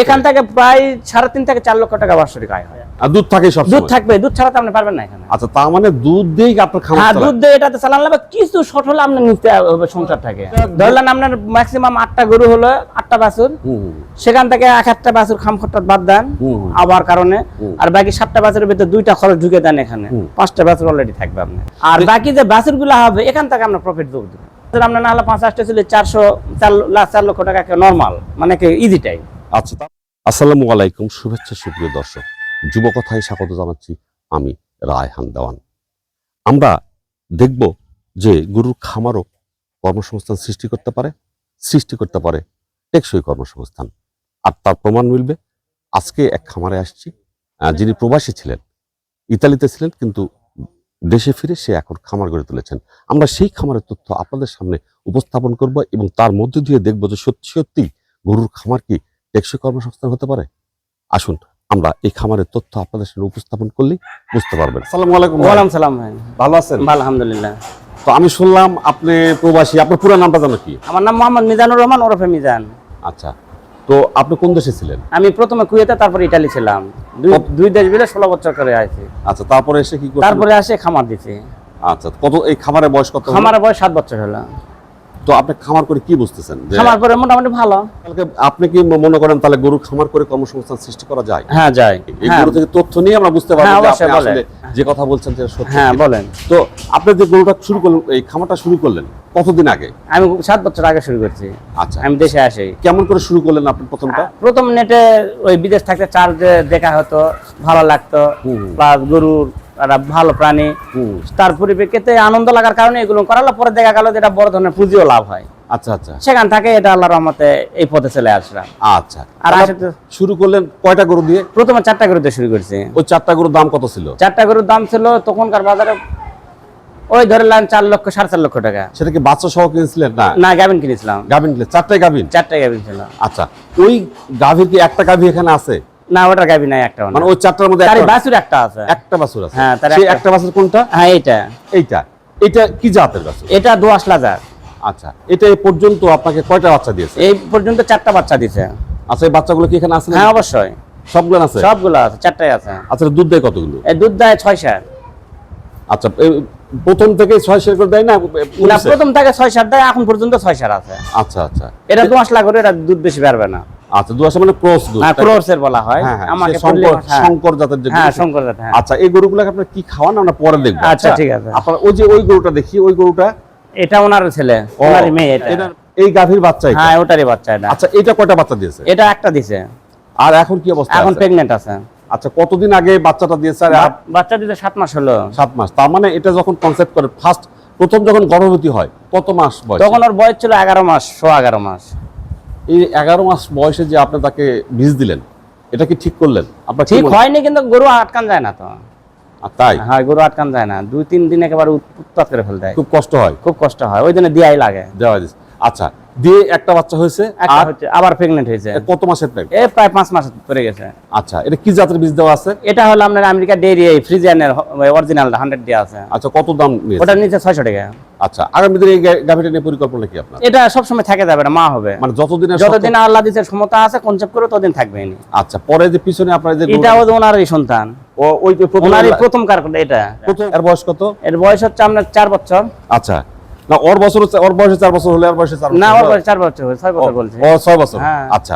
এখান থেকে প্রায় 3.5 থেকে 4 লক্ষ টাকা বার্ষিক আয় হয়। আর দুধ থাকে সব দুধ থাকবে, দুধ ছাড়া তো আপনি পারবেন না এখানে। আচ্ছা, তার মানে দুধ দিয়েই আপনার খামার হ্যাঁ, চালান? দুধ দিয়ে এটাতে চালান লাগবে, কিছু শর্ট হলে আপনি নিতে হবে সংসার থেকে। ধরলেন আপনার ম্যাক্সিমাম 8টা গরু হলো, 8টা বাছুর, সেখান থেকে 1-1টা বাছুর খাম খরচ বাদ দেন আবার কারণে, আর বাকি 7টা বাছুরের ভিতরে 2টা খরচ ঢুকে দেন এখানে, 5টা বাছুর অলরেডি থাকবে আপনি। আর বাকি যে বাছুরগুলো হবে এখান থেকে আপনার প্রফিট যোগ দেবেন। আপনার না হলে 5-8টা ছিল 4 লক্ষ টাকা নরমাল, মানে কি ইজি টাইম। আচ্ছা, আসসালামু আলাইকুম, শুভেচ্ছা সুপ্রিয় দর্শক, যুবকথায় স্বাগত জানাচ্ছি আমি রায়হান দেওয়ান। আমরা দেখব যে গরুর খামারও কর্মসংস্থান সৃষ্টি করতে পারে টেকসই কর্মসংস্থান, আর তার প্রমাণ মিলবে। আজকে এক খামারে আসছি, যিনি প্রবাসী ছিলেন, ইতালিতে ছিলেন, কিন্তু দেশে ফিরে সে এখন খামার গড়ে তুলেছেন। আমরা সেই খামারের তথ্য আপনাদের সামনে উপস্থাপন করব এবং তার মধ্যে দিয়ে দেখব যে সত্যি সত্যি গরুর খামার কি টেকসই কর্মসংস্থান হতে পারে। আসুন আমরা এই খামারের তথ্য আপনাদের সামনে উপস্থাপন করলেই বুঝতে পারবেন। আসসালামু আলাইকুম। ওয়ালাইকুম সালাম ভাই, ভালো আছেন? ভালো, আলহামদুলিল্লাহ। তো আমি শুনলাম আপনি প্রবাসী, আপনার পুরো নামটা জানো কি? আমার নাম মোহাম্মদ মিজানুর রহমান ওরফে মিজান। আচ্ছা, তো আপনি কোন দেশে ছিলেন? আমি প্রথমে কুয়েতে, তারপর ইটালি ছিলাম, দুই দেশ মিলে 16 বছর করে আছি। আচ্ছা, তারপরে এসে কি করলেন? তারপরে আসে খামার দিছি। আচ্ছা, কত এই খামারের বয়স কত? খামারের বয়স 7 বছর হলো। তো আপনি খামার করে কি বুঝতেছেন? খামার করে মোটামুটি ভালো। আপনি কি মনে করেন তাহলে গরু খামার করে কর্মসংস্থান সৃষ্টি করা যায়? হ্যাঁ, যায়। এই গরু থেকে তথ্য নিয়ে আমরা বুঝতে পারবো যে আপনি আসলে যে কথা বলছেন সেটা সত্যি। হ্যাঁ, বলেন। তো আপনি যে গরুটা শুরু করলেন, এই খামারটা শুরু করলেন কতদিন আগে? আমি 7 বছর আগে শুরু করছি। আচ্ছা, আমি দেশে আসি। কেমন করে শুরু করলেন আপনি প্রথমটা? প্রথম নেটে ওই বিদেশ থাকতে চার্জ দেখা হতো, ভালো লাগতো, প্লাস গরুর একটা ভালো প্রাণী, তার পরিপ্রেক্ষিতে আনন্দ লাগার কারণে এগুলো করালো। পরে দেখা গেল যে এটা বড় ধরনের পুঁজিও লাভ হয়। আচ্ছা আচ্ছা, সেখান থেকে এটা আল্লাহর রহমতে এই পথে চলে আসলাম। আচ্ছা, আর শুরু করলেন কয়টা গরু দিয়ে? প্রথমে 4টা গরু দিয়ে শুরু করছি। ওই 4টা গরুর দাম কত ছিল? 4টা গরুর দাম ছিল তখনকার বাজারে ওই ধরলেন 4 লক্ষ 4.5 লক্ষ টাকা। সেটা কি বাচ্চা সহ কিনেছিলেন? না, গাভিন কিনেছিলাম। গাভিন কিনে 4টাই গাভিন? 4টাই গাভিন ছিল। আচ্ছা, ওই গাভীর কি একটা গাভী এখানে আছে? না, ওটা গাভি নাই, একটা মানে ওই 4টার মধ্যে তার বাছুর একটা আছে। একটা বাছুর আছে? হ্যাঁ, তার সেই একটা বাছুর কোনটা? হ্যাঁ, এইটা এটা কি জাতের বাছুর? এটা দোআঁশলা জাত। আচ্ছা, এটা এই পর্যন্ত আপনাকে কয়টা বাচ্চা দিয়েছে? এই পর্যন্ত 4টা বাচ্চা দিয়েছে। আচ্ছা, এই বাচ্চাগুলো কি এখানে আছে? হ্যাঁ, অবশ্যই সবগুলো আছে? সবগুলো আছে, 4টাই আছে। আচ্ছা, দুধ দেয় কতগুলো? এই দুধ দেয় 6 সের। আচ্ছা, প্রথম থেকে 6 সের করে দেয় না? না, প্রথম থেকে 6 সের দেয়, এখন পর্যন্ত 6 সের আছে। আচ্ছা আচ্ছা, এটা দোআঁশলা করে, এটা দুধ বেশি পারবে না। আচ্ছা, দুআঁশলা মানে ক্রস দুধ? হ্যাঁ, ক্রসের বলা হয়। আমাকে শঙ্কর জাতের যে। হ্যাঁ, শঙ্কর জাত। আচ্ছা, এই গরুগুলোকে আপনারা কি খাওয়ান আমরা পরে দেখব। আচ্ছা, ঠিক আছে। আপনারা ওই যে ওই গরুটা দেখি, ওই গরুটা এটা ওনার ছেলে, ওনারই মেয়ে এটা। এই গাভীর বাচ্চা? হ্যাঁ, ওটারই বাচ্চা এটা। আচ্ছা, এটা কয়টা বাচ্চা দিয়েছে? এটা একটা দিছে। আর এখন কি অবস্থা? এখন প্রেগন্যান্ট আছে। আচ্ছা, কতদিন আগে বাচ্চাটা দিয়েছে? বাচ্চা দিতে 7 মাস হলো। 7 মাস। তার মানে এটা যখন কনসেপ্ট করে প্রথম যখন গর্ভবতী হয় কত মাস বয়স? তখন ওর বয়স ছিল 11 মাস, 11 মাস। এই 11 মাস বয়সে যে আপনি তাকে বীজ দিলেন, এটা কি ঠিক করলেন? আপনার ঠিক হয়নি, কিন্তু গরু আটকান যায় না তো। তাই? হ্যাঁ, গরু আটকান যায় না, 2-3 দিন একেবারে উৎপাত করে ফেল দেয়। খুব কষ্ট হয়? খুব কষ্ট হয়, ওই জন্য দিয়াই লাগে। দেওয়া দিচ্ছে। আচ্ছা, দিয়ে একটা বাচ্চা হয়েছে, আর আবার প্রেগন্যান্ট হয়েছে। কত মাসের প্রেগন্যান্ট? এই প্রায় 5 মাস পরে গেছে। আচ্ছা, এটা কি জাতের বীজ দেওয়া আছে? এটা হলো আপনার আমেরিকা ডেইরি ফ্রিজিয়ানের অরিজিনালটা 100 দেওয়া আছে। আচ্ছা, কত দাম নিয়েছে? ওটা নিচে 600 টাকা। আচ্ছা, আগামী দিনে এই গাভীটা নিয়ে পরিকল্পনা কি আপনার? এটা সব সময় থাকে যাবে না, মা হবে, মানে যতদিন আল্লাহ দিতে ক্ষমতা আছে কনসেপ্ট করে ততদিন থাকবে। আচ্ছা, পরে যে পিছনে আপনার যে এটা ওনারই সন্তান, ওই যে ওনারই প্রথম কার এটা। এর বয়স কত? এর বয়স হচ্ছে আপনার 4 বছর। আচ্ছা, না ওর বয়সে 4 বছর হলে আর বয়সে 4 বছর? না, ওর বয়স 4 বছর, 6 বছর বলছে। ও 6 বছর। হ্যাঁ। আচ্ছা,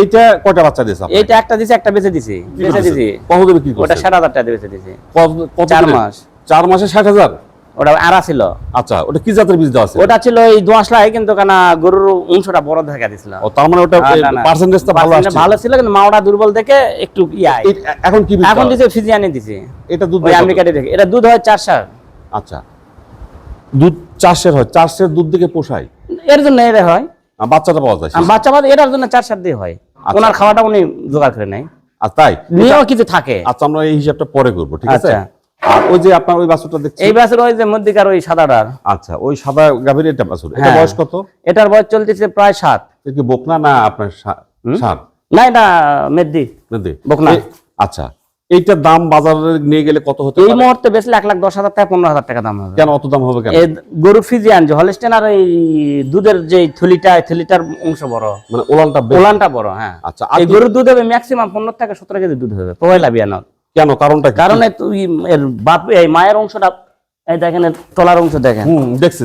এইটা কয়টা বাচ্চা দিয়েছে আপনি? এইটা একটা দিছে, একটা বেঁচে দিছি। কত দেবে কি করছেন? ওটা 7,000 টাকা বেঁচে দিছি। কত 4 মাস। 4 মাসে 60,000? ওটা আরা ছিল। আচ্ছা, ওটা কি জাতের বীজ দেওয়া আছে? ওটা ছিল এই দোআঁশলাই, কিন্তু কেন গরুর অংশটা বড় দেখা দিছিল। ও, তার মানে ওটা পার্সেন্টেজটা ভালো আসছে? ভালো ছিল, কিন্তু মাওটা দুর্বল দেখে একটু এখন কি বীজ? এখন দিছে ফিজিয়ানি দিছে। এটা দুধ ওই আমেরিকাতে দেখে এটা দুধ হয় 4 সের। আচ্ছা, দুধ 4 সের হয়? 4 সের দুধ থেকে পোষায়? এর জন্য এর হয়, বাচ্চাটা পাওয়া যায়? বাচ্চা এটার জন্য 4 সের দিয়ে হয়। ওনার খাওয়াটা উনি জোগাড় করে নেয়। আর তাই নিয়েও কিছু থাকে। আচ্ছা, আমরা এই হিসাবটা পরে করব, ঠিক আছে? আচ্ছা, আর ওই যে আপনার ওই বাছুরটা দেখছি, এই বাছুর ওই যে মধ্যিকার ওই সাদাটার। আচ্ছা, ওই সাদা গাভীর এটা বাছুর, এটা হ্যাঁ। বয়স কত? এটার বয়স চলতেছে প্রায় 7। এটা কি বকনা না আপনার ষাঁড়? না, এটা মেদ্দি মেদি বকনা। আচ্ছা, এইটার দাম বাজারে নিয়ে গেলে কত হতে এই পারে? মুহূর্তে বেচলে 1,10,000 টাকা 15,000 টাকা দাম হবে। কেন অত দাম হবে কেন? এই গরু ফিজিয়ান যে হলস্টেইন আর এই দুধের যে থলিটার অংশ বড়, মানে ওলানটা বেশি। ওলানটা বড়। হ্যাঁ, আচ্ছা, আর এই কি- গরুর দুধ হবে ম্যাক্সিমাম 15 থেকে 17 কেজি দুধ হবে পয়লা বিয়ানত। কেন, কারণটা কি? কারণ তুই এর বাপ এই মায়ের অংশটা, এই দেখেন এর তলার অংশ দেখেন, দেখছি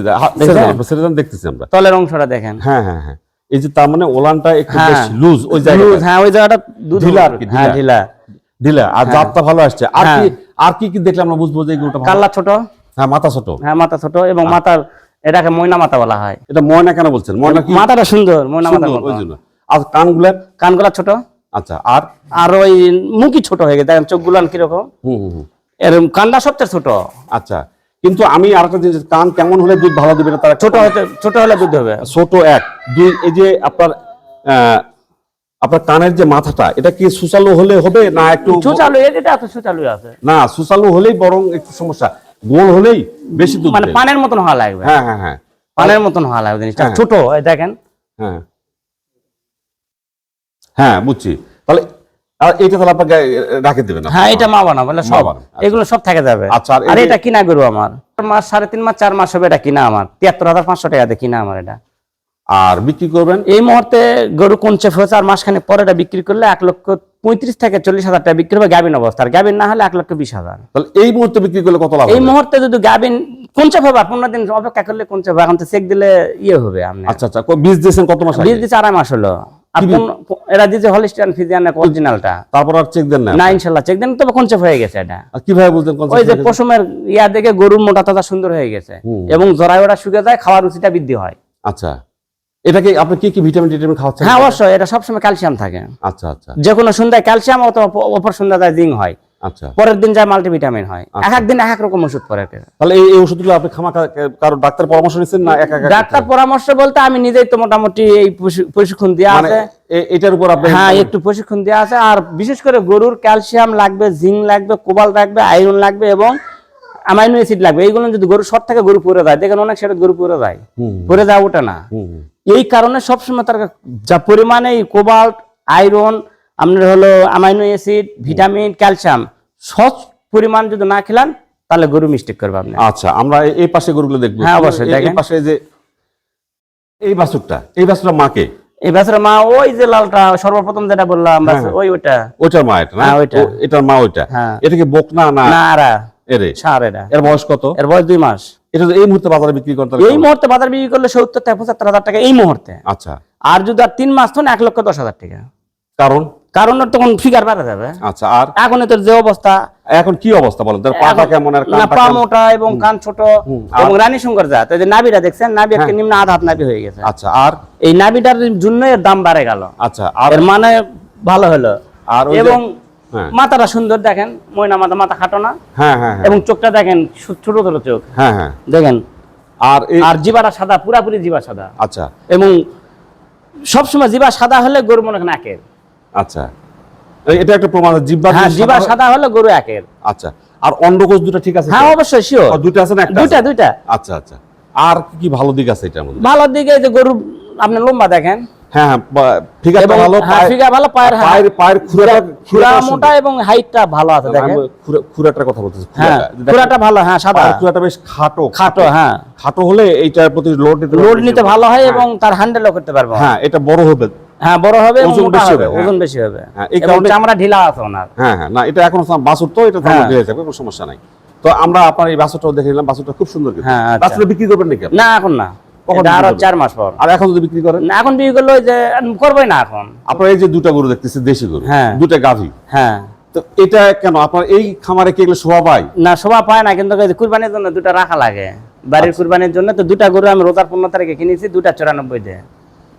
দেখতেছি আমরা। তলের অংশটা দেখেন। হ্যাঁ হ্যাঁ হ্যাঁ, এই যে তার মানে ওলানটা একটু হ্যাঁ, বেশি লুজ ওই লুজ, জায়গাটা। হ্যাঁ ওই জায়গাটা দুধ ঢিলা ঢিলা আর কি, হ্যাঁ ঢিলা। ঢিলা। দিলা আর জাতটা ভালো আসছে। আর হ্যাঁ। কি আর কি কি দেখলে আমরা বুঝবো যে এই গরুটা ভালো? কাল্লা ছোট, হ্যাঁ, মাথা ছোট। হ্যাঁ মাথা ছোট এবং মাথার এটাকে ময়না মাথা বলা হয়। এটা ময়না কেন বলছেন? ময়না কি মাথাটা সুন্দর, ময়না মাথার সুন্দর, মতো। ওই জন্য। আর কানগুলা? কানগুলা ছোট, আচ্ছা, আর আর ওই মুখই ছোট হয়ে গেছে, দেখেন চোখগুলান কিরকম, এর কানটা সবচেয়ে ছোট। আচ্ছা, কিন্তু আমি আরেকটা জিনিস, কান কেমন হলে দুধ ভালো দিবে না তার ছোট হলে দুধ হবে। ছোট এক দুই, এই যে আপনার কানের যে মাথাটা, এটা কি সুচালু হলে হবে না একটু সুচালু, এটা তো সুচালু আছে না, সুচালু হলেই বরং একটু সমস্যা, গোল হলেই বেশি দুধ মানে দেয়। পানের মতন হওয়া লাগবে। হ্যাঁ হ্যাঁ হ্যাঁ, পানের মতন হওয়া লাগবে জিনিসটা, হ্যাঁ। ছোট এই দেখেন। হ্যাঁ হ্যাঁ, বুঝছি। তাহলে আর এইটা তাহলে আপনাকে রাখে দেবেন? হ্যাঁ, এটা মা বানা বলে সব, বানানো, আচ্ছা। এগুলো সব থেকে যাবে। আচ্ছা, আর এই আর যে- এটা কিনা গরু আমার 3 মাস 3.5 মাস 4 মাস হবে, এটা কিনা আমার 73,500 টাকাতে কিনা আমার এটা। আর বিক্রি করবেন? এই মুহূর্তে গরু কনসেপ্ট হয়েছে, আর মাসখানে পরে এটা বিক্রি করলে 1,35,000 থেকে 40,000 টাকা বিক্রি হবে গাবিন অবস্থার। গাবিন না হলে 1,20,000। তাহলে এই মুহূর্তে বিক্রি করলে কত লাভ এই হবে? মুহূর্তে যদি গাবিন কনসেপ্ট হবে, 15 দিন অপেক্ষা করলে কনসেপ্ট হবে। এখন তো চেক দিলে ইয়ে হবে। আপনি আচ্ছা আচ্ছা, বীজ দিয়েছেন কত মাস আগে? বীজ দিচ্ছে 2.5 মাস হলো। আর কি বীজ? এরা দিচ্ছে হলিস্টিয়ান ফিজিয়ান অরিজিনালটা। তারপর আর চেক দেন না? না ইনশাআল্লাহ চেক দেন, তবে কনসেপ্ট হয়ে গেছে এটা। আর কিভাবে বুঝলেন কোন ওই যে চেক দিয়েছেন? পশমের ইয়া দেখে গরুর মোটা তাজা সুন্দর হয়ে গেছে এবং জরায় ওটা শুকে যায়, খাওয়ার রুচিটা বৃদ্ধি হয়। আচ্ছা, এটাকে আপনি কি কি ভিটামিন টিটামিন খাওয়াচ্ছেন? হ্যাঁ অবশ্যই, এটা সবসময় ক্যালসিয়াম থাকে। আচ্ছা আচ্ছা যে কোনো সন্ধ্যায় ক্যালসিয়াম, অথবা অপর সন্ধ্যা যায় জিঙ্ক হয়, আচ্ছা। পরের দিন যায় মাল্টিভিটামিন হয়। আচ্ছা। এক এক দিন এক এক রকম ওষুধ পরে। তাহলে এই ওষুধগুলো আপনি কারো ডাক্তার পরামর্শ নিচ্ছেন না একা একা? ডাক্তার পরামর্শ বলতে আমি নিজেই তো মোটামুটি এই প্রশিক্ষণ দেওয়া মানে আছে। এটার উপর আপনি? হ্যাঁ, একটু প্রশিক্ষণ দেওয়া আছে। আর বিশেষ করে গরুর ক্যালসিয়াম লাগবে, জিঙ্ক লাগবে, কোবাল লাগবে, আয়রন লাগবে এবং অ্যামাইনো অ্যাসিড লাগবে। এইগুলো যদি গরু শর্ট থেকে গরু পরে যায়, দেখেন অনেক সেটা গরু পরে যায়, পরে যায় ওটা না। এই কারণে সবসময় তার যা পরিমাণে কোবাল্ট, আয়রন, আপনার হলো অ্যামাইনো অ্যাসিড, ভিটামিন, ক্যালসিয়াম সব পরিমাণ যদি না খেলান, তাহলে গরু মিস্টেক করবে আপনি। আচ্ছা, আমরা এই পাশে গরুগুলো দেখবো। হ্যাঁ, অবশ্যই, এই দেখেন। পাশে যে এই বাছুরটা মাকে? এই বছর মা ওই যে লালটা সর্বপ্রথম যেটা বললাম, ওইটা ওটার মা এটা না? হ্যাঁ, ওইটা। এটার মা ওইটা। হ্যাঁ। এটা কি বকনা না না আরা এরে? সার এটা। এর বয়স কত? এর বয়স 2 মাস। এটা যদি এই মুহূর্তে বাজারে বিক্রি করতে এই মুহূর্তে বাজার বিক্রি করলে 70 থেকে 75,000 টাকা এই মুহূর্তে। আচ্ছা, আর যদি আর 3 মাস তখন 1,10,000 টাকা। কারণ ওর তখন ফিগার বাড়া যাবে। আচ্ছা, আর এখন তোর যে অবস্থা, এখন কি অবস্থা বলেন? তার পাটা কেমন আর না কানটা পা কেমন? মোটা এবং কান ছোট এবং রানী শঙ্কর জাত। এই যে নাভিটা দেখছেন, নাভি একটা নিম্ন আধা হাত নাভি হয়ে গেছে। আচ্ছা, আর এই নাভিটার জন্য এর দাম বাড়ে গেল। আচ্ছা, আর এর মানে ভালো হলো। আর ওই যে- এবং হ্যাঁ মাথাটা সুন্দর দেখেন, ময়না মাথা খাটো না হ্যাঁ হ্যাঁ এবং চোখটা দেখেন ছোট ছোট চোখ হ্যাঁ হ্যাঁ, দেখেন। আর আর জিবাটা সাদা, পুরাপুরি জিবা সাদা। আচ্ছা এবং সবসময় জিবা সাদা হলে গরু মনে করেন একের। আচ্ছা, এটা একটা প্রমাণ। জিহ্বা হ্যাঁ, যদি জিবা সাদা হয়- সাদা হলে গরু একের। আচ্ছা, আর অন্ডকোষ দুটো ঠিক আছে? হ্যাঁ অবশ্যই শিওর। দুটো আছে না? একটা আছে? দুইটা। আচ্ছা আচ্ছা, আর কি কি ভালো দিক আছে এটার মধ্যে? ভালো দিকে এই যে গরু আপনি লম্বা দেখেন, হ্যাঁ হ্যাঁ, ফিগারটা এবং ভালো, হ্যাঁ, ফিগার ভালো, পায়ের খুরা খুরাটা মোটা এবং হাইটটা ভালো আছে দেখেন। খুরাটার কথা বলতেছি। হ্যাঁ, খুরাটা ভালো, হ্যাঁ সাদা, খুরাটা বেশ খাটো খাটো। হ্যাঁ, খাটো হলে এইটার প্রতি লোড নিতে ভালো হয় এবং তার হ্যান্ডেলও করতে পারবে। হ্যাঁ, এটা বড় হবে। হ্যাঁ, বড় হবে এবং ওজন মোটা বেশি হবে, হবে, ওজন বেশি হবে হ্যাঁ, এই এবং কারণে- চামড়া ঢিলা আছে ওনার। হ্যাঁ হ্যাঁ, না এটা এখন বাছুর তো, এটা তো হ্যাঁ। হয়ে যাবে, কোনো সমস্যা নাই। তো আমরা আপনার এই বাছুরটাও দেখে নিলাম, বাছুরটা খুব সুন্দর কিন্তু। হ্যাঁ, আচ্ছা। বাছুরটা বিক্রি করবেন নাকি আপনি? না এখন না, কখন এটা আরো বিক্রি করবেন? 4 মাস পর। আর এখন যদি বিক্রি করেন? না এখন বিক্রি করলে ওই যে করবোই না এখন। আপনার এই যে দুটা গরু দেখতেছি, দেশি গরু, হ্যাঁ। দুটা গাভী, হ্যাঁ, তো এটা কেন আপনার এই খামারে কি এগুলো শোভা পায়? না শোভা পায় না, কিন্তু এই যে কুরবানির জন্য দুটা রাখা লাগে, বাড়ির কুরবানির জন্য। তো দুটা গরু আমি রোজার 15 তারিখে কিনেছি, 294 দিয়ে।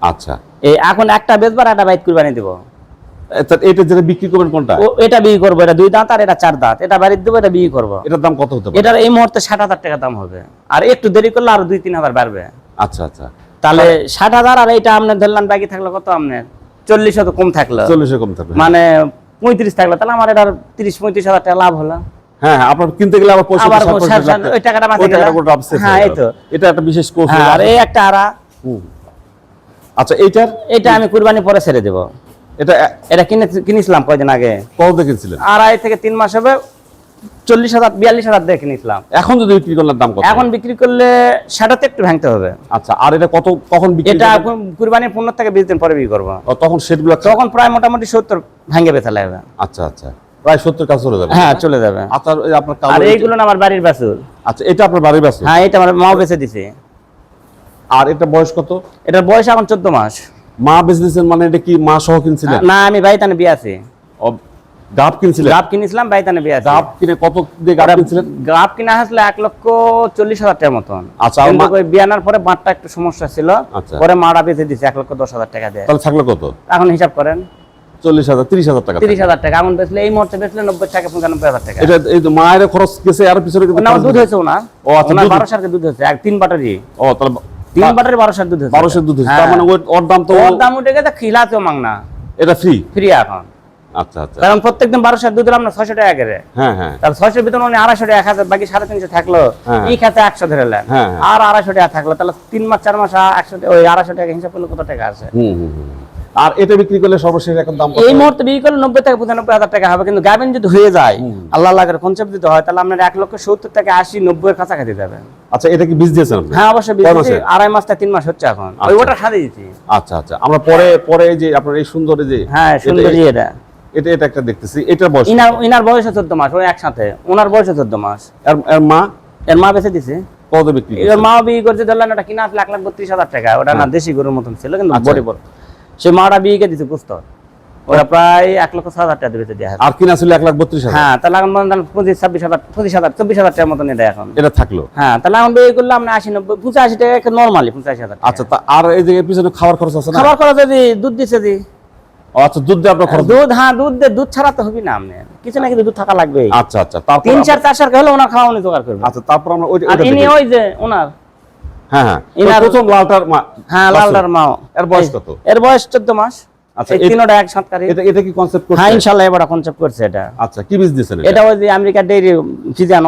আচ্ছা, এই এখন একটা বেচবার, একটা বাইত কুরবানি দিব। এটা যেটা বিক্রি করবেন কোনটা? এটা বিক্রি করবো, এটা 2 দাঁত আর এটা 4 দাঁত। এটা বাড়িতে দেবো, এটা বিক্রি করবো। এটার দাম কত হতে পারে? এটার এই মুহূর্তে 60,000 টাকা দাম হবে, আর একটু দেরি করলে আরো 2-3 হাজার বাড়বে। আচ্ছা আচ্ছা, তাহলে 60,000, আর এইটা আপনার ধরলাম বাকি থাকলো কত, আপনার 40 তো কম থাকলো, 40 কম থাকবে। মানে 35 থাকলো, তাহলে আমার এটার 30-35 হাজার টাকা লাভ হলো। হ্যাঁ হ্যাঁ, আপনার কিনতে গেলে আবার 65 আবার 60 লাগবে। ওই টাকাটা বাঁচে ওই গেল। টাকাটা পুরো upset হ্যাঁ, হয়ে এই গেল। তো। এটা একটা বিশেষ কোর্স। হ্যাঁ, আর এই একটা আরা, আচ্ছা, এইটার এটা আমি কুরবানি পরে ছেড়ে দেব। এটা কিনেছিলাম কয়দিন আগে। কত কিনছিলেন? 2.5 থেকে 3 মাস হবে, 40,000 42,000 দিয়ে কিনেছিলাম। এখন যদি বিক্রি করলে দাম কত? এখন বিক্রি করলে সেটাতে একটু ভাঙতে হবে। আচ্ছা, আর এটা কখন বিক্রি এটা করবেন? কুরবানির 15 থেকে 20 দিন পরে বিক্রি করবো। তখন সেটগুলো তখন প্রায় মোটামুটি 70 ভাঙে বেচা লাগবে। আচ্ছা আচ্ছা, প্রায় 70 কাছে চলে যাবে। হ্যাঁ, চলে যাবে। আচ্ছা, আপনার আর এইগুলো না আমার বাড়ির বাছুর। আচ্ছা, এটা আপনার বাড়ির বাছুর? হ্যাঁ, এটা আমার মাও বেচে দিছে। আর এটা বয়স কত? এটার বয়স এখন 14 মাস। মা বেচে দিয়েছেন মানে এটা কি মা সহ কিনছিলেন? না, আমি বাইতানে বিয়ে আছি। গাব কিনছিলেন? গাব কিনেছিলাম, বাইতানে বিয়ে আছি। গাব কিনে কত দিয়ে গাব কিনছিলেন? গাব কিনা আসলে 1,40,000 টাকার মতন। আচ্ছা, কিন্তু ওই বিয়ানার পরে বাঁটটা একটু সমস্যা ছিল, আচ্ছা। পরে মারা বেচে দিছে 1,10,000 টাকা দিয়ে। তাহলে থাকলো কত? এখন হিসাব করেন 40,000 30,000 টাকা। 30,000 টাকা। এখন বেচলে এই মুহূর্তে বেচলে 90 টাকা 95,000 টাকা। এটা এই যে মায়ের খরচ গেছে আর পিছনে কিন্তু না, দুধ হয়েছে ওনার। ও আচ্ছা, ওনার দুধ। 12 সালের দুধ হয়েছে, 3 বাটারি। ও তাহলে 3 বাটারি 12 সালের দুধ হয়েছে। 1200 দুধ হয়েছে। হ্যাঁ। তার মানে ওর দাম তো ওর দাম উঠে গেছে, খিলাতেও মাংনা। এটা ফ্রি? ফ্রি এখন। আচ্ছা আচ্ছা, কারণ প্রত্যেকদিন 12 সালের দুধ আমরা 600 টাকা করে। হ্যাঁ হ্যাঁ, তাহলে 600 এর ভিতরে উনি 250 টাকা খাতে, বাকি 350 থাকলো। হ্যাঁ। এই খাতে 100 ধরেলেন, হ্যাঁ। আর 250 টাকা থাকলো। তাহলে 3 মাস 4 মাস 100 ওই 250 টাকা হিসাব করলে কত টাকা আছে? আর এটা বিক্রি করলে সর্বশেষ এখন দাম কত? এই মুহূর্তে বিক্রি করলে 90 থেকে 95,000 টাকা হবে। কিন্তু গাভিন যদি হয়ে যায়, আল্লাহ আল্লাহর কনসেপ্ট যদি হয়, তাহলে আপনার 1,70,000 থেকে 80 90 এর কাছাকাছি যাবে। আচ্ছা, এটা কি বীজ দিয়েছেন আপনি? হ্যাঁ, অবশ্যই। কয় মাসে? 2.5 মাস থেকে 3 মাস হচ্ছে এখন। ওই আচ্ছা। ওটা সাদে দিচ্ছি। আচ্ছা আচ্ছা, আমরা পরে এই যে আপনার এই সুন্দর এই যে হ্যাঁ, সুন্দরী এটা। এটা একটা দেখতেছি, এটার বয়স? ইনার বয়স 14 মাস, ওই একসাথে। ওনার বয়স 14 মাস। এর মা? এর মা বেঁচে দিছে। কত বিক্রি এর মা বিয়ে করছে, ধরলেন ওটা কিনা আসলে 1,32,000 টাকা। ওটা না দেশি গরুর মতন ছিল, কিন্তু আচ্ছা। বড় বড়। সে মাটা বিয়ে কে দিছে পুস্তক, ওরা প্রায় 1,06,000 টাকা বেঁচে দেওয়া। আর কিনা ছিল 1,32,000? হ্যাঁ, তাহলে এখন মনে করেন 25,000 24,000 টাকার মতন এটা এখন। এটা থাকলো? হ্যাঁ, তাহলে এখন বিয়ে করলাম না 80 90 85 টাকা নরমালি 85,000 টাকা। আচ্ছা, আর এই যে পিছনে খাবার খরচ আছে না? খাবার খরচ যদি দুধ দিছে দি। ও আচ্ছা, দুধ দিয়ে আপনার খরচ? দুধ, হ্যাঁ, দুধ ছাড়া তো হবে না। আপনি কিছু না কিছু দুধ থাকা লাগবে। আচ্ছা আচ্ছা, তারপর 3-4 সার হলে ওনার খাওয়া উনি জোগাড় করবে। আচ্ছা, তারপর আমরা আর ইনি ওই যে ওনার, হ্যাঁ হ্যাঁ, ইনার প্রথম লালটার মা? হ্যাঁ, লালটার মা। এর বয়স কত? এর বয়স 14 মাস। আচ্ছা, এই তিনটা এক সাতকারী। এটা কি কনসেপ্ট করছে? হ্যাঁ, ইনশাআল্লাহ এবারে কনসেপ্ট করছে এটা। আচ্ছা, কি বীজ দিয়েছেন এটা ওই যে আমেরিকা ডেইরি ফিজিয়ান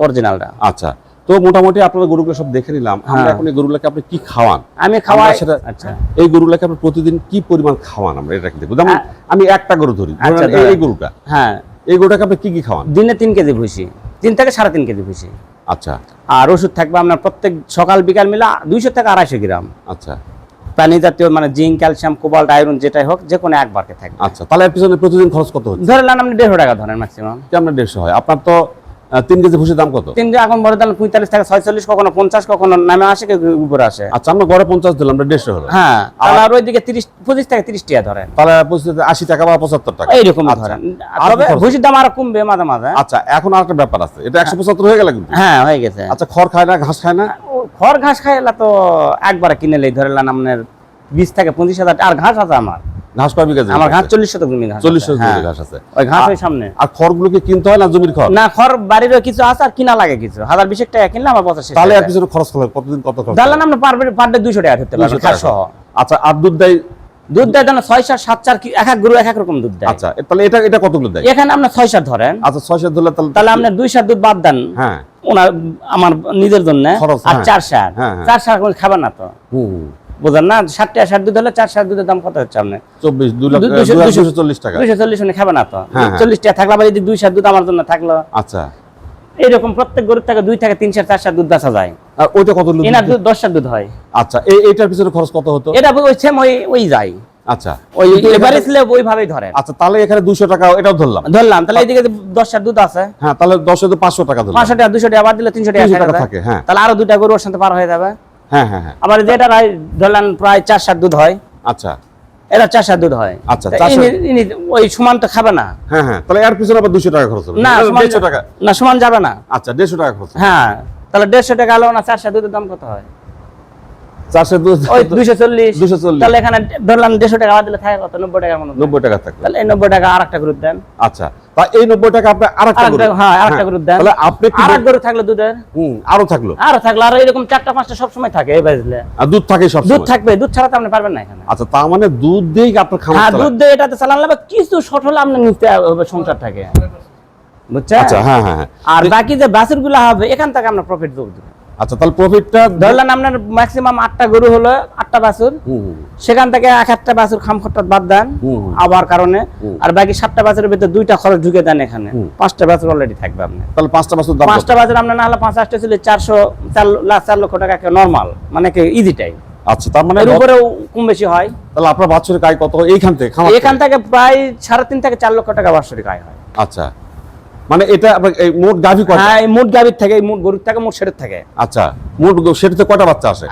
অরিজিনালটা। আচ্ছা, তো মোটামুটি আপনারা গরুগুলো সব দেখে নিলাম। আমরা এখন এই গরুগুলোকে আপনি কি খাওয়ান? আমি খাওয়াই সেটা। আচ্ছা, এই গরুগুলোকে আপনি প্রতিদিন কি পরিমাণ খাওয়ান আমরা এটা দেখব। যেমন আমি একটা গরু ধরি, আচ্ছা, এই গরুটা। হ্যাঁ, এই গরুটাকে আপনি কি কি খাওয়ান? দিনে 3 কেজি ভুসি, 3 থেকে 3.5 কেজি ভুসি। আচ্ছা। আর ওষুধ থাকবে আপনার প্রত্যেক সকাল বিকাল মিলা 200 থেকে 250 গ্রাম আচ্ছা, পানি জাতীয়, মানে জিঙ্ক ক্যালসিয়াম কোবাল্ট আয়রন যেটাই হোক, যে কোনো একবারকে থাকবে। আচ্ছা, তাহলে এর পিছনে প্রতিদিন খরচ কত হচ্ছে? ধরে নেন আপনি 150 টাকা ধরেন ম্যাক্সিমাম। কেমন 150 হয়? আপনার তো 3 কেজি ভুসির দাম কত? 3 এখন বড় দাম 45 থেকে 46, কখনো 50, কখনো নামে আসে, কেউ উপরে আসে। আচ্ছা, আমরা গড়ে 50 দিলাম, আমরা 150 হলো। হ্যাঁ, আর ওইদিকে 25 থেকে 30 টাকা ধরেন, তাহলে 80 টাকা বা 75 টাকা এইরকম আচ্ছা। ধরেন। আর তবে কি খরচ? ভুসির দাম আরো কমবে মাঝে মাঝে। আচ্ছা, এখন আরেকটা ব্যাপার আছে, এটা 175 হয়ে গেল কিন্তু। হ্যাঁ, হয়ে গেছে। আচ্ছা, খড় খায় না, ঘাস খায় না? খড় ঘাস খাইলা তো একবারে কিনেলেই ধরেলেন আপনার 20 থেকে 25,000। আর ঘাস আছে আমার। ঘাস কয় বিঘা? আমার ঘাস 40 শতক জমি ঘাস। 40 শতক হ্যাঁ, জমি ঘাস আছে। ওই ঘাস ওই সামনে। আর খড়গুলোকে কিনতে হয় না জমির খড়? না, খড় বাড়িরও কিছু আছে, আর কিনা লাগে কিছু। 1,020 টাকা কিনলে আমার 85। তাহলে আর পিছনে খরচ হলো প্রতিদিন কত খরচ? দালান আপনি পার ডে 200 টাকা ধরতে পারবেন ঘাস সহ। আচ্ছা, আর দুধ দেয়? দুধ দেয় জানো 6 7 4, এক এক গরু এক এক রকম দুধ দেয়। আচ্ছা, তাহলে এটা কতগুলো দেয়? এখানে আপনি 6 7 ধরেন। আচ্ছা, 6 ধরলে তাহলে আপনি 2 7 দুধ বাদ দেন। হ্যাঁ, ওনার আমার নিজের জন্য। খরচ, আর হ্যাঁ। 4 7 হ্যাঁ, হ্যাঁ। 4 7 খাবেন না তো, হুম, বুঝেন না? 60 টাকা 60 দুধ হলে 4 7 দুধের দাম কত হচ্ছে আপনি? 240 টাকা। 240 উনি খাবে না তো। হ্যাঁ, হ্যাঁ। 40 টাকা থাকলে আবার এই যে 2 7 দুধ আমার জন্য থাকলো। আচ্ছা, এইরকম প্রত্যেক গরুর থেকে 2 থেকে 3 4 4 7 দুধ বেচা যায়। আর ওইটা কত দুধ? এনার দুধ 10 দুধ হয়। আচ্ছা, এইটার পিছনে খরচ কত হতো? এটা ওই সেম ওই যায়। আচ্ছা, ওই কিন্তু এখানে- এভারেজ স্ল্যাব ওইভাবেই ধরেন। আচ্ছা, তাহলে এখানে 200 টাকা এটাও ধরলাম। তাহলে এইদিকে 10 দুধ আছে। হ্যাঁ, তাহলে 10 এ 500 টাকা ধরলাম। 500 টাকা 200 টাকা বাদ দিলে 300 টাকা 300 টাকা থাকে। থাকে, হ্যাঁ। তাহলে আরো 2টা গরু ওর সাথে পার হয়ে যাবে। হ্যাঁ হ্যাঁ হ্যাঁ, আবার যেটা ধরলেন প্রায় 4 7 দুধ হয়, আচ্ছা এটা 4 7 দুধ হয়। আচ্ছা, তা 4 ইনি ওই সমান তো খাবে না। হ্যাঁ হ্যাঁ, তাহলে এর পিছনে আবার 200 টাকা খরচ হবে। না, 150 টাকা। না, সমান যাবে না। আচ্ছা, 150 টাকা খরচ হবে। হ্যাঁ, তাহলে 150 টাকা হলো না, 4 7 দুধের দাম কত হয়? 400 দুধ ওই 240। 240। তাহলে এখানে ধরলাম 150 টাকা বাদ দিলে থাকে কত? 90 টাকার মতো। 90 টাকা থাকবে। তাহলে এই 90 টাকা আরেকটা গরু দেন। আচ্ছা, তা এই 90 টাকা আপনি আরেকটা গরু। হ্যাঁ, আরেকটা গরু দেন। তাহলে আপনি কি আরেক গরু থাকলে দুধের আরো থাকলো? আরো থাকলে আর এরকম 4টা 5টা সব সময় থাকে এই বাজলে। আর দুধ থাকে সব দুধ সময়? থাকবে, দুধ ছাড়া তো আপনি পারবেন না এখানে। আচ্ছা, তার মানে দুধ দিয়েই আপনার খামার হ্যাঁ, চলে? দুধ দিয়ে এটাতে চালান লাগবে, কিছু শর্ট হলে আপনি নিতে হবে সংসার থাকে, বুঝছেন? আচ্ছা, হ্যাঁ হ্যাঁ হ্যাঁ। আর বাকি যে বাছুরগুলো হবে এখান থেকে আমরা প্রফিট দেব। আচ্ছা, তাহলে প্রফিটটা ধরলেন আপনার ম্যাক্সিমাম 8টা গরু হলো 8টা বাছুর, সেখান থেকে এক একটা বাছুর খাম খরচ বাদ দেন আবার কারণে, আর বাকি 7টা বাছুরের ভিতরে 2টা খরচ ঢুকে দেন, এখানে 5টা বাছুর অলরেডি থাকবে আপনার। তাহলে 5টা বাছুর দাম 5টা বাছুর আপনার না হলে 5-8টা ছিল 4 লক্ষ টাকা নরমাল, মানে কি ইজি টাইম। আচ্ছা, তার মানে এর উপরেও কম বেশি হয়। তাহলে আপনার বাছুরের আয় কত এইখান থেকে খামার এখান থেকে প্রায় 3.5 থেকে 4 লক্ষ টাকা বাৎসরিক আয় হয়। আচ্ছা, মানে এটা এই মোট গাভী কয়টা? হ্যাঁ, এই মোট গাভীর থেকে, এই মোট গরুর থেকে, মোট শেডের থেকে। আচ্ছা, মোট সেটাতে কয়টা বাচ্চা আসে?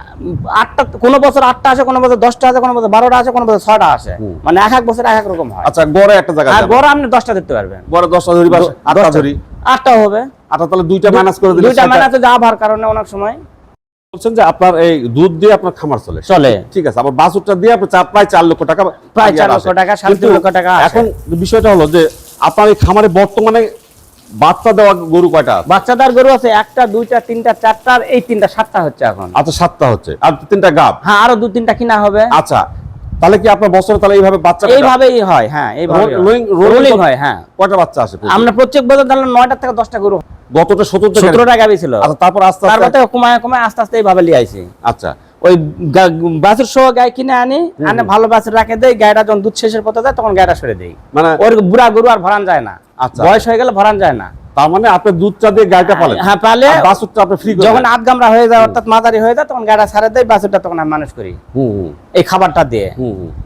8টা, কোনো বছর 8টা আসে, কোনো বছর 10টা আসে, কোনো বছর 12টা আসে, কোনো বছর 6টা আসে, মানে এক এক বছর এক এক রকম হয়। আচ্ছা, গড়ে একটা জায়গা আর গড় আপনি 10টা দিতে পারবেন। গড়ে 10টা ধরি বা 8টা ধরি, 8টা হবে। আচ্ছা, তাহলে 2টা মাইনাস করে দিলে 2টা মাইনাস যা আবার কারণে অনেক সময় বলছেন যে আপনার এই দুধ দিয়ে আপনার খামার চলে, ঠিক আছে। আবার বাছুরটা দিয়ে আপনি প্রায় 4 লক্ষ টাকা, প্রায় 4 লক্ষ টাকা, 7 লক্ষ টাকা। এখন বিষয়টা হলো যে আপনার এই খামারে বর্তমানে বাচ্চা দেওয়া গরু কয়টা? বাচ্চাদার গরু আছে 1টা, 2টা, 3টা, 4টা, এই 3টা, 7টা হচ্ছে এখন। আচ্ছা, 7টা হচ্ছে, আর 3টা গাব। হ্যাঁ, আরো 2-3টা কিনা হবে। আচ্ছা, তাহলে কি আপনার বছরে তাহলে এইভাবে বাচ্চা এইভাবেই হয়? হ্যাঁ, এইভাবে রোলিং হয়। হ্যাঁ, কয়টা বাচ্চা আসে আমরা প্রত্যেক বছর ধরলাম 9টা থেকে 10টা গরু। গতটা 17টা গাভী ছিল। আচ্ছা, তারপর আস্তে আস্তে কমায় আস্তে আস্তে এইভাবে লিয়ে আইছি। আচ্ছা, ওই বাছুর সহ গাই কিনে আনি, ভালো বাছুর রাখে দেই, গায়টা যখন দুধ শেষের পথে যায় তখন গায়টা সরে দেই, মানে ওর বুড়া গরু আর ভরান যায় না। আচ্ছা, বয়স হয়ে গেলে ভরান যায় না। তার মানে আপনি দুধটা দিয়ে গায়টা পালেন? হ্যাঁ, পালে। বাছুরটা আপনি ফ্রি করেন? যখন আধগামরা হয়ে যায়, অর্থাৎ মাদারি হয়ে যায়, তখন গায়টা ছাড়ে দেই, বাছুরটা তখন আমি মানুষ করি এই খাবারটা দিয়ে।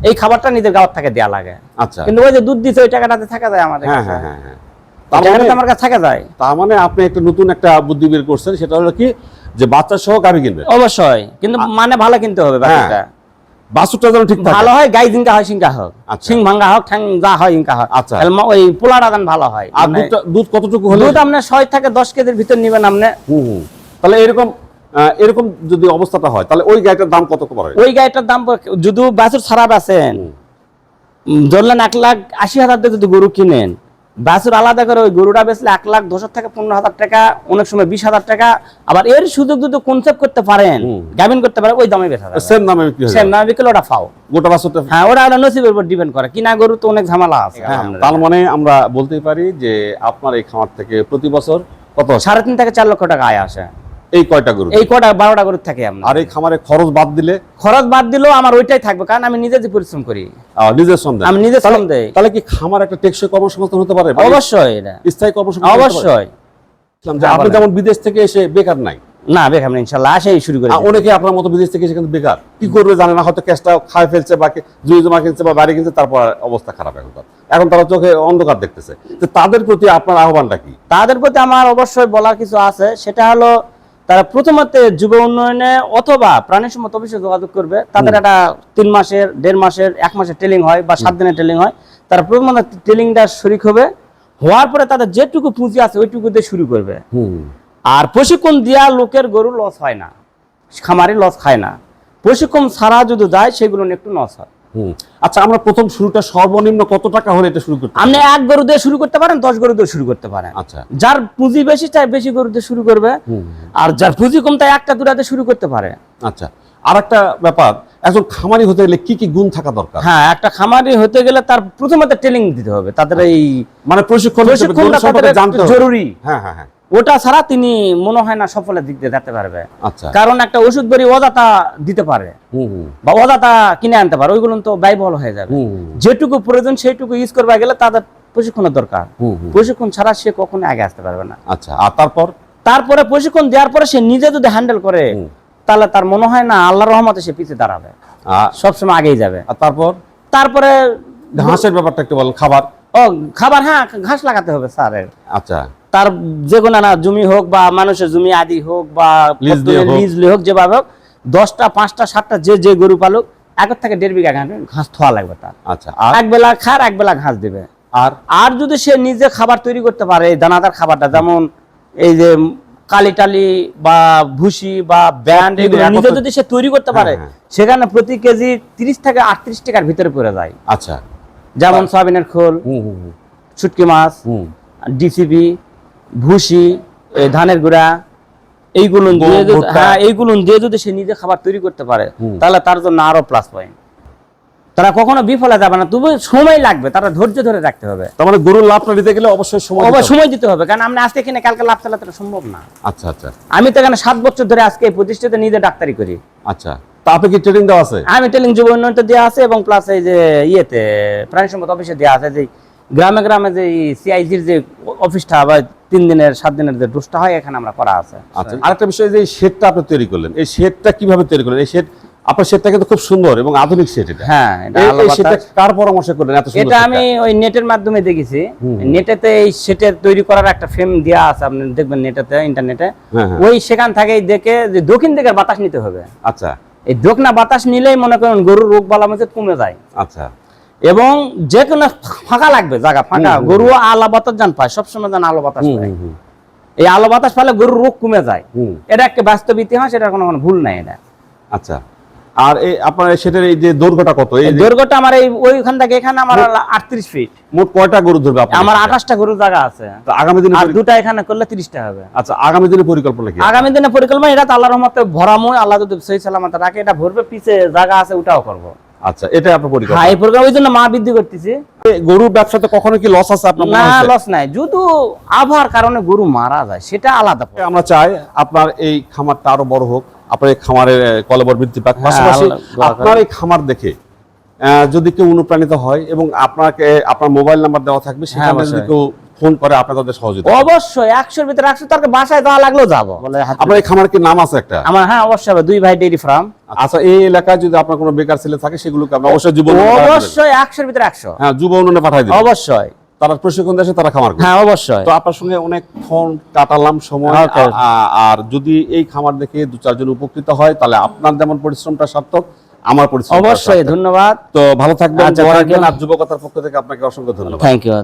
এই খাবারটা নিজের গাওয়ার থেকে দেয়া লাগে। আচ্ছা, কিন্তু ওই যে দুধ দিছে ওই টাকাটাতে থাকা যায় আমাদের। হ্যাঁ হ্যাঁ হ্যাঁ হ্যাঁ, আমার কাছে থাকা যায়। তার মানে আপনি একটা নতুন একটা বুদ্ধি বের করছেন, সেটা হলো কি যে বাচ্চা সহ গাভী কিনবেন। অবশ্যই, কিন্তু মানে ভালো কিনতে হবে। বাচ্চাটা বাছুরটা যেন ঠিক ভালো হয়, গাই জিঙ্কা হয়, সিঙ্কা হোক, সিং ভাঙ্গা হোক, ঠ্যাং যা হয় ইঙ্কা হোক। আচ্ছা, ওই পোলাটা দান ভালো হয়। আর দুধ কতটুকু হলে? দুধ আপনি 6 থেকে 10 কেজির ভিতর নেবেন আপনি। তাহলে এরকম যদি অবস্থাটা হয়, তাহলে ওই গাইটার দাম কত পড়ে? ওই গাইটার দাম যদি বাছুর ছাড়া আছেন, ধরলেন 1,80,000 দিয়ে যদি গরু কিনেন, বাছুর আলাদা করে ওই গরুটা বেচলে 1,10,000 থেকে 15,000 টাকা, অনেক সময় 20,000 টাকা। আবার এর সুযোগ যদি কনসেপ্ট করতে পারেন, গাভিন করতে পারেন, ওই দামে বেচা যাবে। সেম দামে বিক্রি হয়? সেম দামে বিক্রি, ওটা ফাও গোটা বাছুরটা। হ্যাঁ, ওটা নসিবের উপর ডিপেন্ড করে। কিনা গরু তো অনেক ঝামেলা আছে। তার মানে আমরা বলতেই পারি যে আপনার এই খামার থেকে প্রতি বছর কত 3.5 থেকে 4 লক্ষ টাকা আয় আসে। এই কয়টা গরু? এই কয়টা 12টা গরু থাকে আপনার। আর এই খামারে খরচ বাদ দিলে? খরচ বাদ দিলেও আমার ওইটাই থাকবে, কারণ আমি নিজে যে পরিশ্রম করি, নিজের শ্রম দেন। আমি নিজে শ্রম দেই। তাহলে কি খামার একটা টেকসই কর্মসংস্থান হতে পারে? অবশ্যই, এটা স্থায়ী কর্মসংস্থান অবশ্যই। আপনি যেমন বিদেশ থেকে এসে বেকার নাই? না, বেকার না, ইনশাআল্লাহ আসেই শুরু করি। অনেকে আপনার মতো বিদেশ থেকে এসে কিন্তু বেকার, কি করবে জানে না, হয়তো ক্যাশটা খায় ফেলছে, বাকি জমি জমা কিনছে বা বাড়ি কিনছে, তারপর অবস্থা খারাপ। এখন তারা চোখে অন্ধকার দেখতেছে। তো তাদের প্রতি আপনার আহ্বানটা কি? তাদের প্রতি আমার অবশ্যই বলার কিছু আছে। সেটা হলো, তারা প্রথমত যুব উন্নয়নে অথবা প্রাণী সম্পদ অফিসে যোগাযোগ করবে। তাদের একটা 3 মাসের, 1.5 মাসের, 1 মাসের ট্রেনিং হয় বা 7 দিনের ট্রেনিং হয়। তারা প্রথমত ট্রেনিংটা শরিক হবে, হওয়ার পরে তাদের যেটুকু পুঁজি আছে ওইটুকু দিয়ে শুরু করবে। আর প্রশিক্ষণ দেওয়া লোকের গরু লস হয় না, খামারি লস খায় না। প্রশিক্ষণ ছাড়া যদি যায় সেগুলো একটু লস হয়। আচ্ছা, আমরা প্রথম শুরুটা সর্বনিম্ন কত টাকা হলে এটা শুরু করতে? আপনি 1 গরু দিয়ে শুরু করতে পারেন, 10 গরু দিয়ে শুরু করতে পারেন। আচ্ছা, যার পুঁজি বেশি চাই বেশি গরু দিয়ে শুরু করবে, আর যার পুঁজি কম তাই 1টা 2টাতে শুরু করতে পারে। আচ্ছা, আর একটা ব্যাপার, একজন খামারি হতে গেলে কি কি গুণ থাকা দরকার? হ্যাঁ, একটা খামারি হতে গেলে তার প্রথমত ট্রেনিং দিতে হবে। তাদের এই মানে প্রশিক্ষণটা জানতে হবে, জরুরি। হ্যাঁ হ্যাঁ হ্যাঁ, ওটা ছাড়া তিনি মনে হয় না সফলের দিক দিয়ে যেতে পারবে। আচ্ছা, কারণ একটা ওষুধ বড়ি অজাতা দিতে পারে বা অজাতা কিনে আনতে পারে, ওইগুলো তো ব্যয়বহুল হয়ে যাবে। যেটুকু প্রয়োজন সেইটুকু ইউজ করবে গেলে তাদের প্রশিক্ষণের দরকার। প্রশিক্ষণ ছাড়া সে কখনো আগে আসতে পারবে না। আচ্ছা, আর তারপরে প্রশিক্ষণ দেওয়ার পরে সে নিজে যদি হ্যান্ডেল করে, তাহলে তার মনে হয় না আল্লাহর রহমতে সে পিছিয়ে দাঁড়াবে, সবসময় আগেই যাবে। আর তারপরে ঘাসের ব্যাপারটা একটু বলেন। খাবার, হ্যাঁ, ঘাস লাগাতে হবে স্যার। আচ্ছা, তার যে কোনো না জমি হোক বা মানুষের জমি আদি হোক বা লিজ হোক, যেভাবে হোক, 10টা 5টা 7টা যে গরু পালুক, 1 থেকে 1.5 বিঘা ঘাস থোয়া লাগবে তার। আচ্ছা, এক বেলা খার, এক বেলা ঘাস দিবে। আর যদি সে নিজে খাবার তৈরি করতে পারে, এই দানাদার খাবারটা, যেমন এই যে কালিটালি বা ভুসি বা ব্যান্ড, এগুলো নিজে যদি সে তৈরি করতে পারে, সেখানে প্রতি কেজি 30 থেকে 38 টাকার ভিতরে পড়ে যায়। আচ্ছা, যেমন সয়াবিনের খোল, শুটকি মাছ, ডিসিপি, ভুসি, ধানের গুঁড়া, এইগুলো দিয়ে যদি সে নিজে খাবার তৈরি করতে পারে, তাহলে তার জন্য আরো প্লাস পয়েন্ট। তারা কখনো বিফলে যাবে না, তবু সময় লাগবে, তারা ধৈর্য ধরে রাখতে হবে। তার মানে গরুর লাভটা নিতে গেলে অবশ্যই সময় দিতে হবে। সময় দিতে হবে, কারণ আমরা আজকে কিনে কালকে লাভ চালাতে সম্ভব না। আচ্ছা আচ্ছা আমি তো এখানে 7 বছর ধরে আজকে এই প্রতিষ্ঠাতে নিজে ডাক্তারি করি। আচ্ছা, তা আপনি কি ট্রেনিং দেওয়া আছে? আমি ট্রেনিং যুব উন্নয়ন দেওয়া আছে, এবং প্লাস এই যে ইয়েতে প্রাণী সম্পদ অফিসে দেওয়া আছে, যে গ্রামে গ্রামে যে সিআইজির যে অফিসটা বা 3 দিনের 7 দিনের যে ডোজটা হয়, এখানে আমরা করা আছে। আচ্ছা, আরেকটা বিষয়, যে শেডটা আপনি তৈরি করলেন, এই শেডটা কিভাবে তৈরি করলেন? এই শেড, আপনার শেডটা কিন্তু খুব সুন্দর এবং আধুনিক শেড। এটা হ্যাঁ, এটা আলো এই বাতাস। শেডটা কার পরামর্শ করলেন এত সুন্দর? এটা আমি ওই নেটের মাধ্যমে দেখেছি। নেটেতে এই শেডের তৈরি করার একটা ফ্রেম দেওয়া আছে, আপনি দেখবেন নেটেতে, ইন্টারনেটে। ওই সেখান থেকেই দেখে যে দক্ষিণ দিকের বাতাস নিতে হবে। আচ্ছা, এই দক্ষিণা বাতাস নিলেই মনে করেন গরুর রোগ বালা মধ্যে কমে যায়। আচ্ছা, এবং যে কোনো ফাঁকা লাগবে, জায়গা ফাঁকা, গরু আলো বাতাস যান পায়, সবসময় যেন আলো বাতাস পায়। এই আলো বাতাস পেলে গরুর রোগ কমে যায়। এটা একটা বাস্তব ইতিহাস, এটার কোনো ভুল নাই এটা। আচ্ছা, আর এই আপনার সেটার এই যে দৈর্ঘ্যটা কত? এই দৈর্ঘ্যটা আমার এই ওইখান থেকে এখানে আমার 38 ফিট। মোট কয়টা গরু ধরবে আপনার? আমার 28টা গরুর জায়গা আছে। তো আগামী দিনে আর দুটা এখানে করলে 30টা হবে। আচ্ছা, আগামী দিনে পরিকল্পনা কি? আগামী দিনে পরিকল্পনা, এটা তো আল্লাহর রহমতে ভরাময়, আল্লাহ যদি সহি সালামত রাখে, এটা ভরবে, পিছে জায়গা আছে, ওটাও করব। আচ্ছা, এটাই আপনার পরিকল্পনা? হ্যাঁ, এই প্রোগ্রাম ওই জন্য মা বৃদ্ধি করতেছি। গরুর ব্যবসাতে কখনো কি লস আছে আপনার? না, লস নাই, যদি আবহাওয়ার কারণে গরু মারা যায় সেটা আলাদা। আমরা চাই আপনার এই খামারটা আরো বড় হোক, আপনার এই খামারের কলেবর বৃদ্ধি পাক। পাশাপাশি আপনার এই খামার দেখে যদি কেউ অনুপ্রাণিত হয়, এবং আপনাকে আপনার মোবাইল নাম্বার দেওয়া থাকবে, সেখানে যদি কেউ ফোন করে আপনি তাদের সহযোগিতা অবশ্যই 100-র ভিতরে 100, তার বাসায় যাওয়া লাগলেও যাবো। আপনার এই খামার কি নাম আছে একটা? আমার, হ্যাঁ অবশ্যই, 2 ভাই ডেইরি ফার্ম। আচ্ছা, এই এলাকায় যদি আপনার কোনো বেকার ছেলে থাকে, সেগুলোকে আমরা অবশ্যই অবশ্যই 100-র ভিতরে 100, হ্যাঁ, যুব উন্নয়নে পাঠাই দিন। অবশ্যই, তারা প্রশিক্ষণ দেশে তারা খামার করে। হ্যাঁ অবশ্যই। তো আপনার সঙ্গে অনেকক্ষণ কাটালাম সময়। আর যদি এই খামার দেখে 2-4 জন উপকৃত হয়, তাহলে আপনার যেমন পরিশ্রমটা সার্থক, আমার পরিশ্রম অবশ্যই। ধন্যবাদ। তো ভালো থাকবেন, আচ্ছা, আর যুবকতার পক্ষ থেকে আপনাকে অসংখ্য ধন্যবাদ। Thank you.